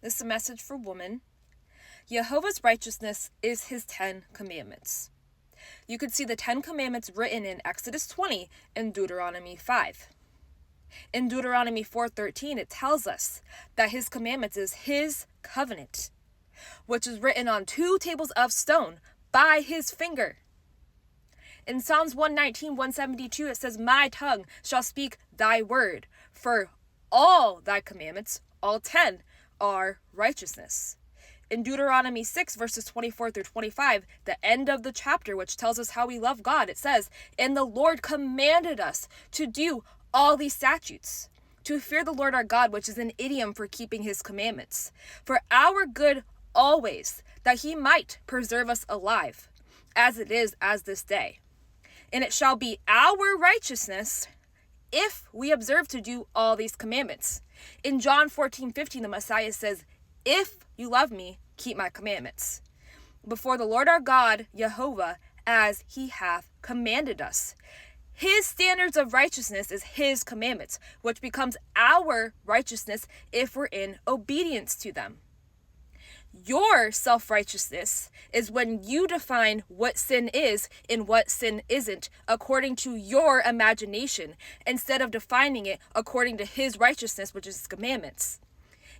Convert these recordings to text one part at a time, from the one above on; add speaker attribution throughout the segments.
Speaker 1: This is a message for women. Jehovah's righteousness is his 10 commandments. You could see the 10 commandments written in Exodus 20 and Deuteronomy 5. In Deuteronomy 4:13, it tells us that his commandments is his covenant, which is written on 2 tables of stone by his finger. In Psalms 119, 172, it says, "My tongue shall speak thy word, for all thy commandments, all 10, are righteousness." In Deuteronomy 6, verses 24 through 25, the end of the chapter, which tells us how we love God, it says, "And the Lord commanded us to do all these statutes, to fear the Lord our God," which is an idiom for keeping his commandments, "for our good always, that he might preserve us alive, as it is as this day. And it shall be our righteousness if we observe to do all these commandments." In John 14:15, the Messiah says, "If you love me, keep my commandments before the Lord our God, Jehovah, as he hath commanded us." His standards of righteousness is his commandments, which becomes our righteousness if we're in obedience to them. Your self-righteousness is when you define what sin is and what sin isn't according to your imagination, instead of defining it according to his righteousness, which is his commandments.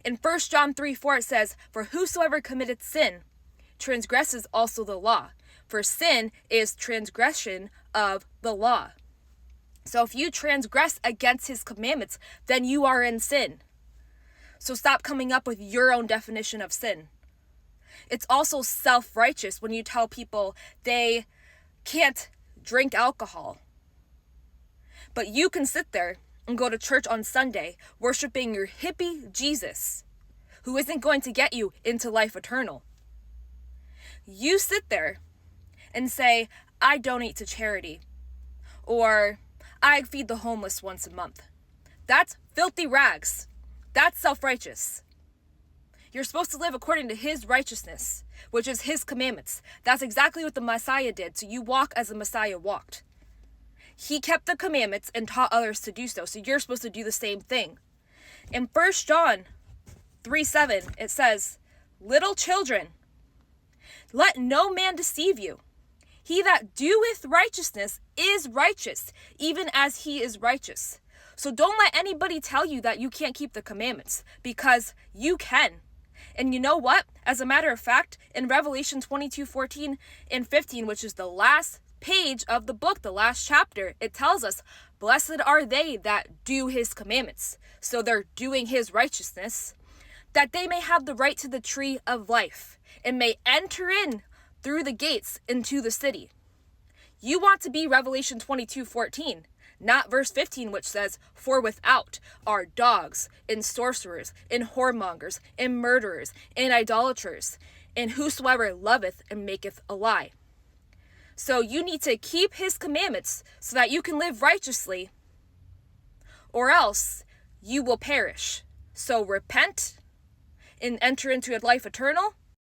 Speaker 1: In 1 John 3:4, it says, "For whosoever committeth sin transgresses also the law, for sin is transgression of the law." So if you transgress against his commandments, then you are in sin. So stop coming up with your own definition of sin. It's also self-righteous when you tell people they can't drink alcohol, but you can sit there and go to church on Sunday worshiping your hippie Jesus, who isn't going to get you into life eternal. You sit there and say, "I donate to charity," or "I feed the homeless once a month." That's filthy rags. That's self-righteous. You're supposed to live according to his righteousness, which is his commandments. That's exactly what the Messiah did, so you walk as the Messiah walked. He kept the commandments and taught others to do so you're supposed to do the same thing. In 1 John 3:7, it says, "Little children, let no man deceive you. He that doeth righteousness is righteous, even as he is righteous." So don't let anybody tell you that you can't keep the commandments, because you can. And you know what? As a matter of fact, in Revelation 22:14 and 15, which is the last page of the book, the last chapter, it tells us, "Blessed are they that do his commandments." So they're doing his righteousness, "that they may have the right to the tree of life, and may enter in through the gates into the city." You want to be Revelation 22:14. Not verse 15, which says, "For without are dogs, and sorcerers, and whoremongers, and murderers, and idolaters, and whosoever loveth and maketh a lie." So you need to keep his commandments so that you can live righteously, or else you will perish. So repent and enter into life eternal,